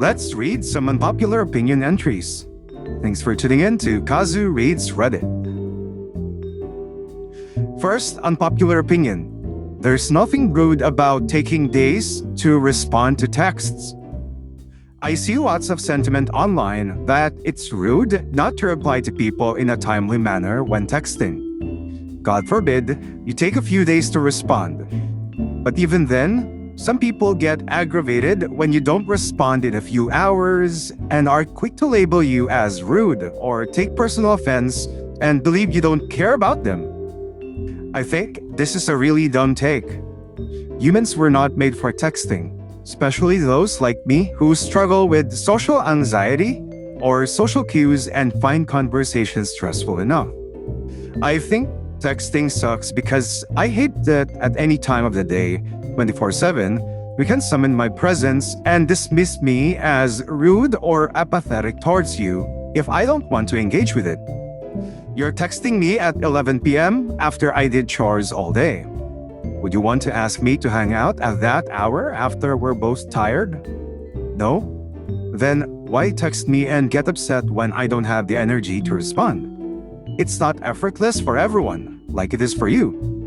let's read some unpopular opinion entries. Thanks for tuning in to Kazu Reads Reddit. First, unpopular opinion. There's nothing rude about taking days to respond to texts. I see lots of sentiment online that it's rude not to reply to people in a timely manner when texting. God forbid, you take a few days to respond. But even then, some people get aggravated when you don't respond in a few hours and are quick to label you as rude or take personal offense and believe you don't care about them. I think this is a really dumb take. Humans were not made for texting, especially those like me who struggle with social anxiety or social cues and find conversations stressful enough. I think texting sucks because I hate that at any time of the day, 24/7, you can summon my presence and dismiss me as rude or apathetic towards you if I don't want to engage with it. You're texting me at 11 p.m. after I did chores all day. Would you want to ask me to hang out at that hour after we're both tired? No? Then why text me and get upset when I don't have the energy to respond? It's not effortless for everyone, like it is for you.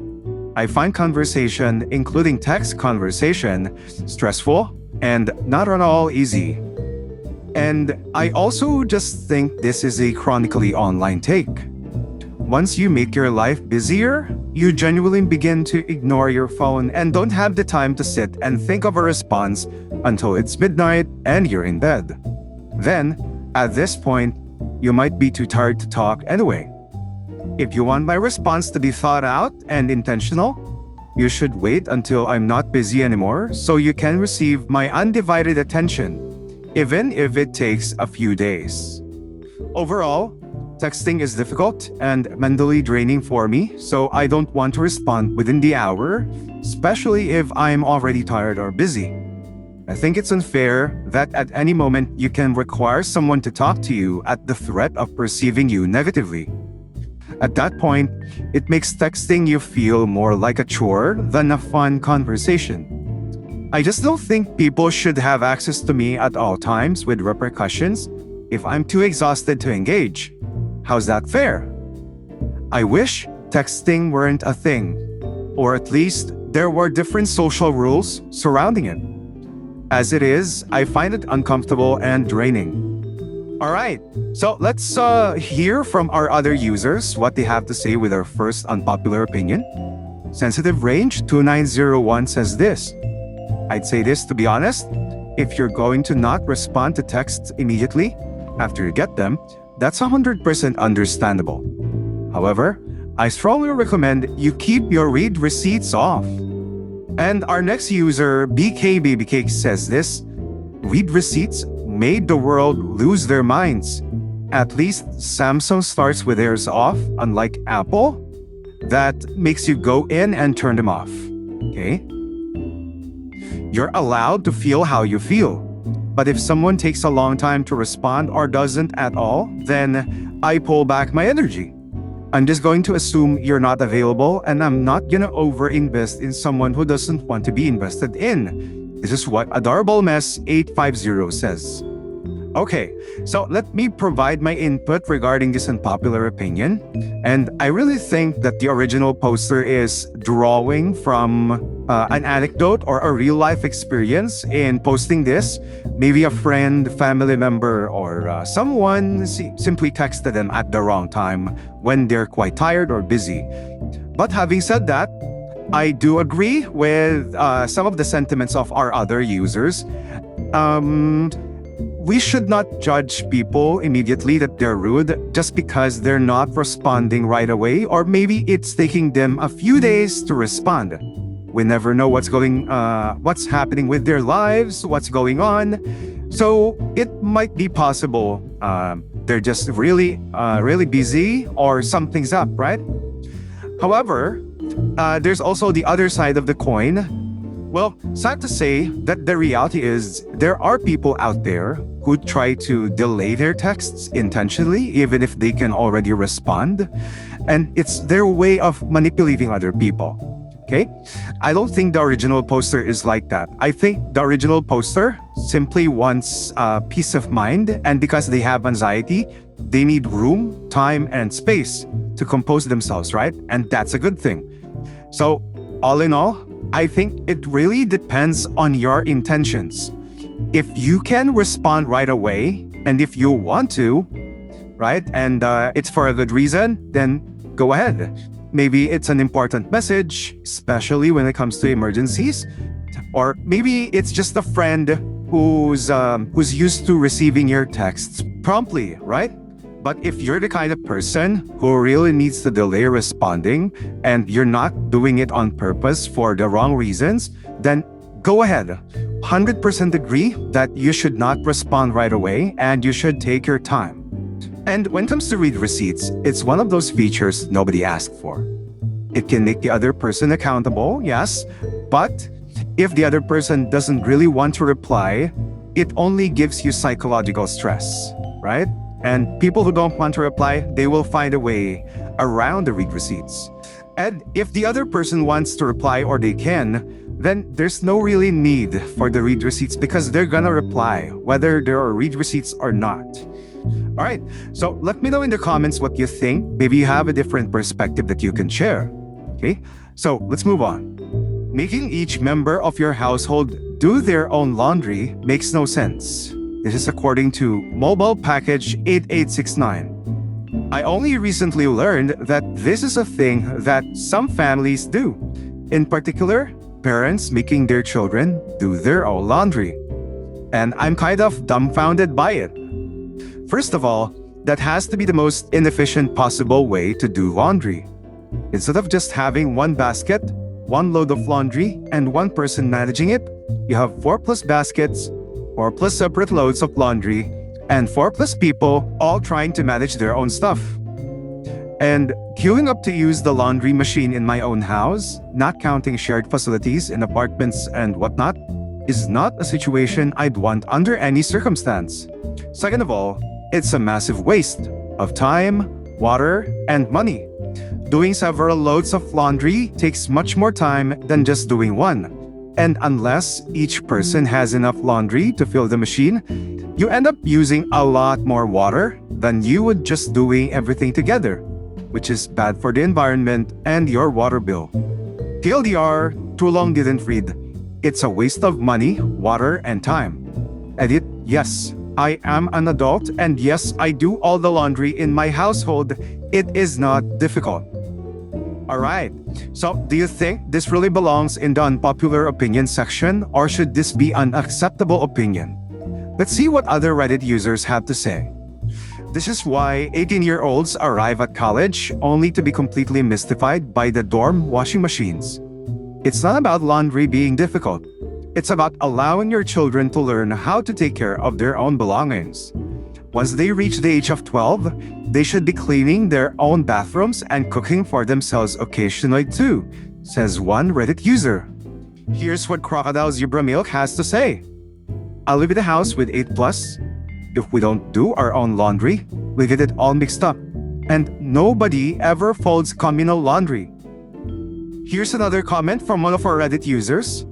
I find conversation, including text conversation, stressful and not at all easy. And I also just think this is a chronically online take. Once you make your life busier, you genuinely begin to ignore your phone and don't have the time to sit and think of a response until it's midnight and you're in bed. Then, at this point, you might be too tired to talk anyway. If you want my response to be thought out and intentional, you should wait until I'm not busy anymore so you can receive my undivided attention, even if it takes a few days. Overall, texting is difficult and mentally draining for me, so I don't want to respond within the hour, especially if I'm already tired or busy. I think it's unfair that at any moment you can require someone to talk to you at the threat of perceiving you negatively. At that point, it makes texting you feel more like a chore than a fun conversation. I just don't think people should have access to me at all times with repercussions if I'm too exhausted to engage. How's that fair? I wish texting weren't a thing, or at least there were different social rules surrounding it. As it is, I find it uncomfortable and draining. Alright, so let's hear from our other users what they have to say with our first unpopular opinion. Sensitive Range 2901 says this. I'd say this to be honest, if you're going to not respond to texts immediately after you get them, that's 100% understandable. However, I strongly recommend you keep your read receipts off. And our next user, BK Baby Cake, says this. Read receipts made the world lose their minds. At least Samsung starts with theirs off, unlike Apple. That makes you go in and turn them off. Okay? You're allowed to feel how you feel. But if someone takes a long time to respond or doesn't at all, then I pull back my energy. I'm just going to assume you're not available and I'm not gonna over-invest in someone who doesn't want to be invested in. This is what Adorable Mess 850 says. Okay, so let me provide my input regarding this unpopular opinion. And I really think that the original poster is drawing from an anecdote or a real-life experience in posting this. Maybe a friend, family member, or someone simply texted them at the wrong time when they're quite tired or busy. But having said that, I do agree with some of the sentiments of our other users. We should not judge people immediately that they're rude just because they're not responding right away, or maybe it's taking them a few days to respond. We never know what's happening with their lives, what's going on. So it might be possible they're just really busy or something's up, right? However, there's also the other side of the coin. Well, sad to say that the reality is there are people out there who try to delay their texts intentionally, even if they can already respond. And it's their way of manipulating other people. Okay? I don't think the original poster is like that. I think the original poster simply wants peace of mind, and because they have anxiety, they need room, time, and space to compose themselves, right? And that's a good thing. So, all in all, I think it really depends on your intentions. If you can respond right away, and if you want to, right, and it's for a good reason, then go ahead. Maybe it's an important message, especially when it comes to emergencies. Or maybe it's just a friend who's used to receiving your texts promptly, right? But if you're the kind of person who really needs to delay responding and you're not doing it on purpose for the wrong reasons, then go ahead. 100% agree that you should not respond right away and you should take your time. And when it comes to read receipts, it's one of those features nobody asked for. It can make the other person accountable, yes, but if the other person doesn't really want to reply, it only gives you psychological stress, right? And people who don't want to reply, they will find a way around the read receipts. And if the other person wants to reply or they can, then there's no really need for the read receipts because they're gonna reply whether there are read receipts or not. All right, so let me know in the comments what you think. Maybe you have a different perspective that you can share. Okay, so let's move on. Making each member of your household do their own laundry makes no sense. This is according to Mobile Package 8869. I only recently learned that this is a thing that some families do. In particular, parents making their children do their own laundry. And I'm kind of dumbfounded by it. First of all, that has to be the most inefficient possible way to do laundry. Instead of just having one basket, one load of laundry, and one person managing it, you have 4+ baskets, 4+ separate loads of laundry, and 4+ people all trying to manage their own stuff. And queuing up to use the laundry machine in my own house, not counting shared facilities in apartments and whatnot, is not a situation I'd want under any circumstance. Second of all, it's a massive waste of time, water, and money. Doing several loads of laundry takes much more time than just doing one. And unless each person has enough laundry to fill the machine, you end up using a lot more water than you would just doing everything together, which is bad for the environment and your water bill. TLDR, too long didn't read. It's a waste of money, water, and time. Edit, yes, I am an adult, and yes, I do all the laundry in my household. It is not difficult. Alright, so do you think this really belongs in the unpopular opinion section, or should this be an acceptable opinion? Let's see what other Reddit users have to say. This is why 18-year-olds arrive at college only to be completely mystified by the dorm washing machines. It's not about laundry being difficult. It's about allowing your children to learn how to take care of their own belongings. Once they reach the age of 12, they should be cleaning their own bathrooms and cooking for themselves occasionally too, says one Reddit user. Here's what Crocodile Zebra Milk has to say. I live in a house with 8+. If we don't do our own laundry, we get it all mixed up. And nobody ever folds communal laundry. Here's another comment from one of our Reddit users.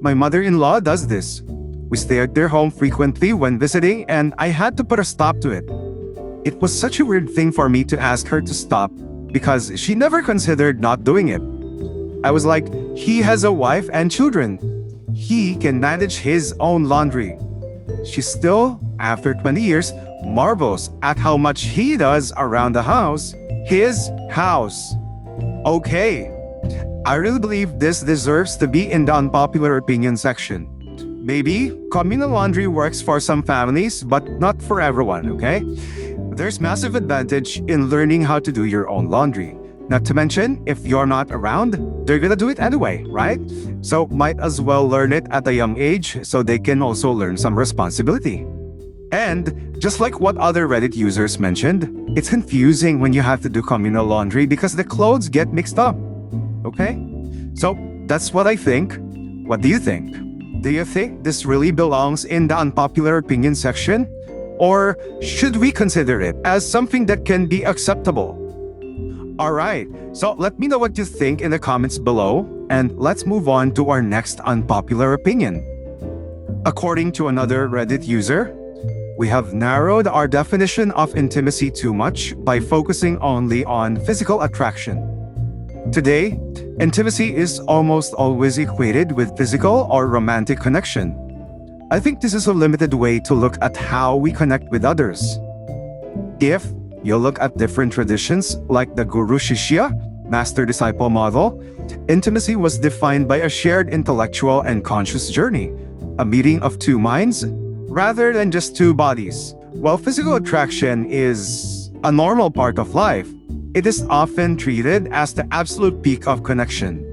My mother-in-law does this. We stay at their home frequently when visiting, and I had to put a stop to it. It was such a weird thing for me to ask her to stop because she never considered not doing it. I was like, he has a wife and children. He can manage his own laundry. She still, after 20 years, marvels at how much he does around the house, his house. Okay, I really believe this deserves to be in the unpopular opinion section. Maybe communal laundry works for some families, but not for everyone, okay? There's massive advantage in learning how to do your own laundry. Not to mention, if you're not around, they're gonna do it anyway, right? So might as well learn it at a young age so they can also learn some responsibility. And just like what other Reddit users mentioned, it's confusing when you have to do communal laundry because the clothes get mixed up. Okay? So that's what I think. What do you think? Do you think this really belongs in the unpopular opinion section? Or should we consider it as something that can be acceptable? Alright, so let me know what you think in the comments below. And let's move on to our next unpopular opinion. According to another Reddit user, we have narrowed our definition of intimacy too much by focusing only on physical attraction. Today, intimacy is almost always equated with physical or romantic connection. I think this is a limited way to look at how we connect with others. If you look at different traditions like the Guru-Shishya, master-disciple model, intimacy was defined by a shared intellectual and conscious journey, a meeting of two minds, rather than just two bodies. While physical attraction is a normal part of life, it is often treated as the absolute peak of connection.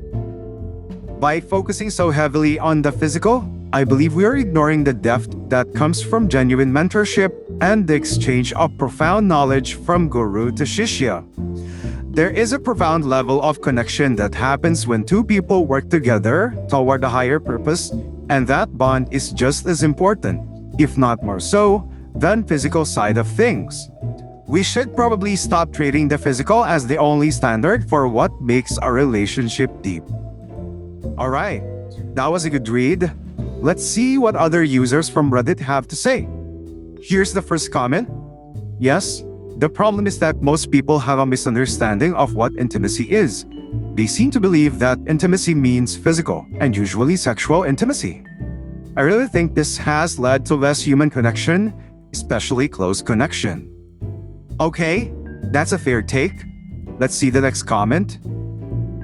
By focusing so heavily on the physical, I believe we are ignoring the depth that comes from genuine mentorship and the exchange of profound knowledge from guru to shishya. There is a profound level of connection that happens when two people work together toward a higher purpose, and that bond is just as important, if not more so, than physical side of things. We should probably stop treating the physical as the only standard for what makes a relationship deep. Alright, that was a good read. Let's see what other users from Reddit have to say. Here's the first comment. Yes, the problem is that most people have a misunderstanding of what intimacy is. They seem to believe that intimacy means physical and usually sexual intimacy. I really think this has led to less human connection, especially close connection. Okay, that's a fair take. Let's see the next comment.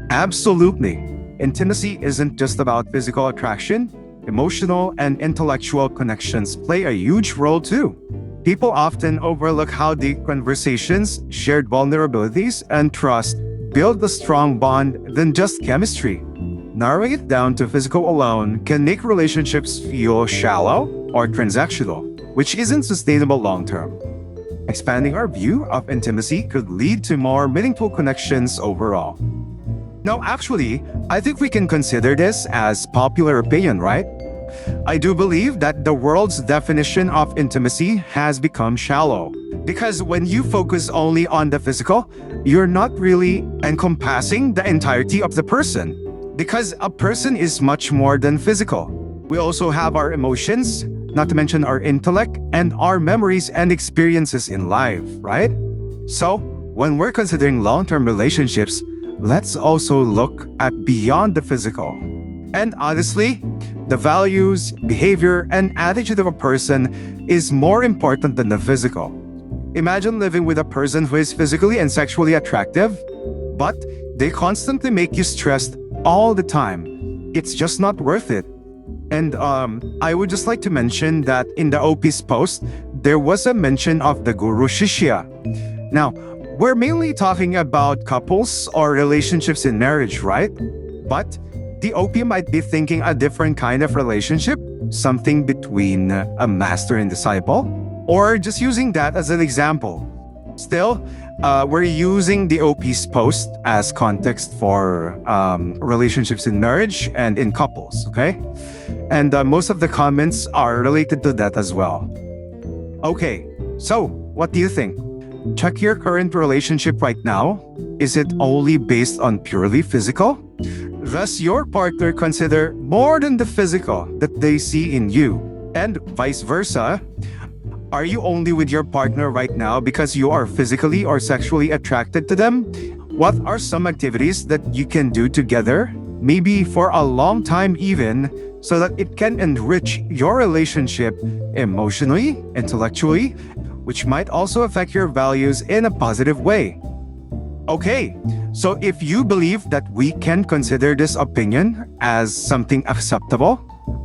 Absolutely. Intimacy isn't just about physical attraction. Emotional and intellectual connections play a huge role too. People often overlook how deep conversations, shared vulnerabilities, and trust build a strong bond than just chemistry. Narrowing it down to physical alone can make relationships feel shallow or transactional, which isn't sustainable long-term. Expanding our view of intimacy could lead to more meaningful connections overall. No, actually, I think we can consider this as popular opinion, right? I do believe that the world's definition of intimacy has become shallow. Because when you focus only on the physical, you're not really encompassing the entirety of the person. Because a person is much more than physical. We also have our emotions, not to mention our intellect, and our memories and experiences in life, right? So, when we're considering long-term relationships, let's also look at beyond the physical. And honestly, the values, behavior, and attitude of a person is more important than the physical. Imagine living with a person who is physically and sexually attractive, but they constantly make you stressed all the time. It's just not worth it. And I would just like to mention that in the OP's post, there was a mention of the Guru Shishya. Now, we're mainly talking about couples or relationships in marriage, right? But the OP might be thinking a different kind of relationship, something between a master and disciple, or just using that as an example. Still, we're using the OP's post as context for relationships in marriage and in couples, okay? And most of the comments are related to that as well. Okay, so what do you think? Check your current relationship right now. Is it only based on purely physical? Does your partner consider more than the physical that they see in you? And vice versa? Are you only with your partner right now because you are physically or sexually attracted to them? What are some activities that you can do together, maybe for a long time even, so that it can enrich your relationship emotionally, intellectually, which might also affect your values in a positive way? Okay, so if you believe that we can consider this opinion as something acceptable,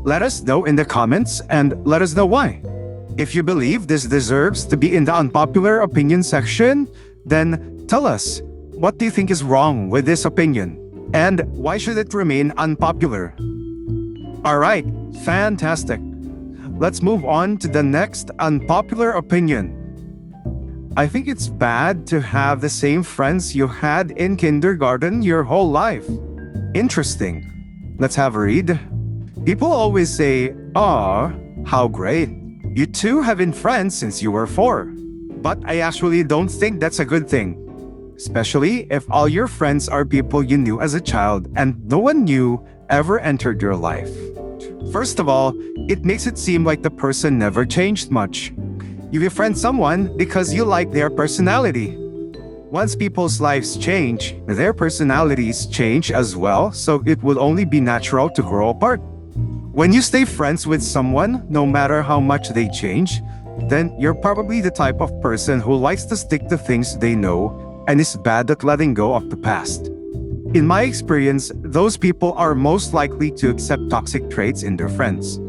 let us know in the comments and let us know why. If you believe this deserves to be in the unpopular opinion section, then tell us, what do you think is wrong with this opinion? And why should it remain unpopular? Alright, fantastic. Let's move on to the next unpopular opinion. I think it's bad to have the same friends you had in kindergarten your whole life. Interesting. Let's have a read. People always say, "Aw, how great. You two have been friends since you were 4. But I actually don't think that's a good thing. especially if all your friends are people you knew as a child and no one new ever entered your life. First of all, it makes it seem like the person never changed much. You befriend someone because you like their personality. Once people's lives change, their personalities change as well, so it would only be natural to grow apart. When you stay friends with someone, no matter how much they change, then you're probably the type of person who likes to stick to things they know and is bad at letting go of the past. In my experience, those people are most likely to accept toxic traits in their friends.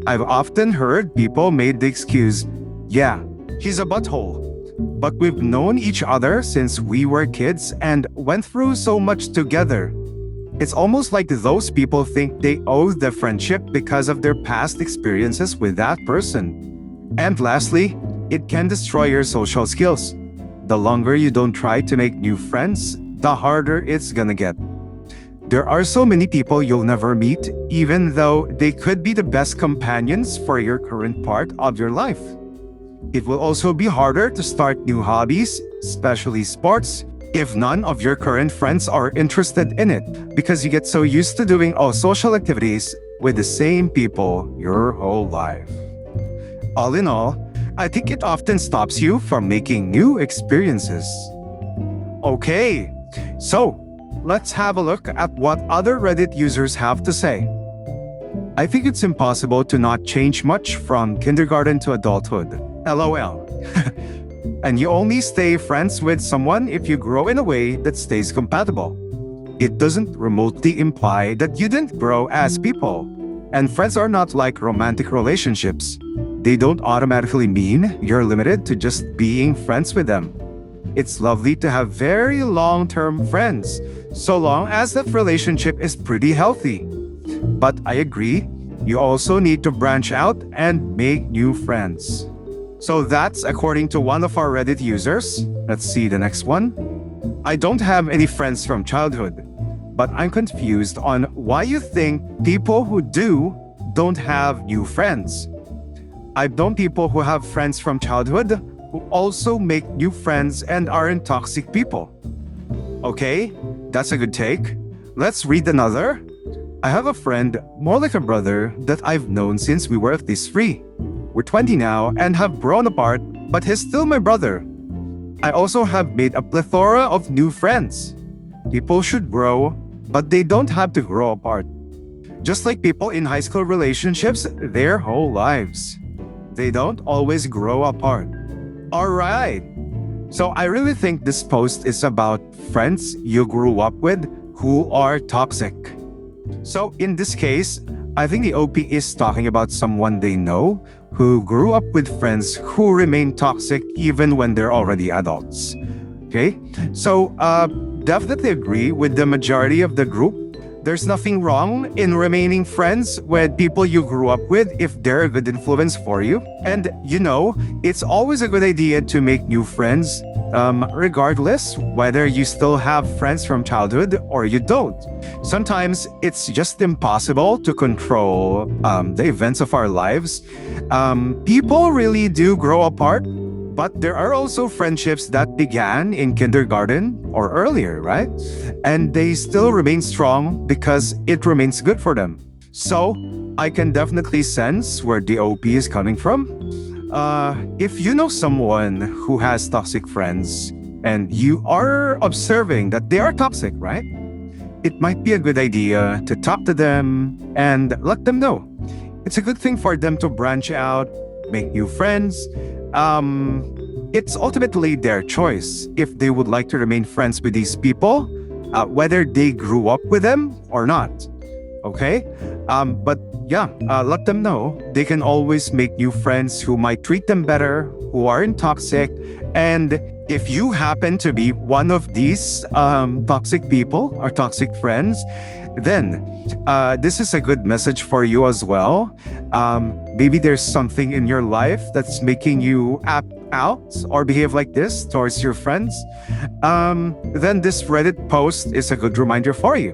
I've often heard people make the excuse, "Yeah, he's a butthole. But we've known each other since we were kids and went through so much together." It's almost like those people think they owe the friendship because of their past experiences with that person. And lastly, it can destroy your social skills. The longer you don't try to make new friends, the harder it's gonna get. There are so many people you'll never meet, even though they could be the best companions for your current part of your life. It will also be harder to start new hobbies, especially sports, if none of your current friends are interested in it, because you get so used to doing all social activities with the same people your whole life. All in all, I think it often stops you from making new experiences. Okay, so let's have a look at what other Reddit users have to say. I think it's impossible to not change much from kindergarten to adulthood. LOL. And you only stay friends with someone if you grow in a way that stays compatible. It doesn't remotely imply that you didn't grow as people. And friends are not like romantic relationships. They don't automatically mean you're limited to just being friends with them. It's lovely to have very long-term friends, so long as that relationship is pretty healthy. But I agree, you also need to branch out and make new friends. So that's according to one of our Reddit users. Let's see the next one. I don't have any friends from childhood, but I'm confused on why you think people who do don't have new friends. I've known people who have friends from childhood who also make new friends and aren't toxic people. Okay, that's a good take. Let's read another. I have a friend, more like a brother, that I've known since we were at least 3. We're 20 now and have grown apart, but he's still my brother. I also have made a plethora of new friends. People should grow, but they don't have to grow apart. Just like people in high school relationships their whole lives. They don't always grow apart. Alright. So I really think this post is about friends you grew up with who are toxic. So in this case, I think the OP is talking about someone they know who grew up with friends who remain toxic even when they're already adults. Okay? So definitely agree with the majority of the group. There's nothing wrong in remaining friends with people you grew up with if they're a good influence for you. And it's always a good idea to make new friends, regardless whether you still have friends from childhood or you don't. Sometimes it's just impossible to control the events of our lives. People really do grow apart, but there are also friendships that began in kindergarten or earlier, right? And they still remain strong because it remains good for them. So I can definitely sense where the OP is coming from. If you know someone who has toxic friends and you are observing that they are toxic, right? It might be a good idea to talk to them and let them know. It's a good thing for them to branch out, make new friends. It's ultimately their choice if they would like to remain friends with these people, whether they grew up with them or not. Okay? But yeah, let them know they can always make new friends who might treat them better, who aren't toxic. And if you happen to be one of these toxic people or toxic friends, then this is a good message for you as well. Maybe there's something in your life that's making you act out or behave like this towards your friends. Then this Reddit post is a good reminder for you,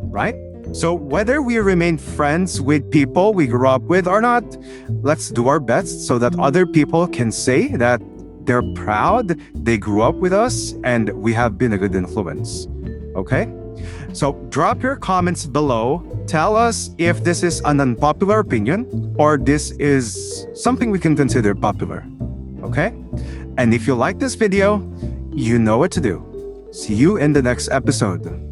right? So whether we remain friends with people we grew up with or not, let's do our best so that other people can say that they're proud, they grew up with us, and we have been a good influence. Okay? So drop your comments below. Tell us if this is an unpopular opinion or this is something we can consider popular. Okay? And if you like this video, you know what to do. See you in the next episode.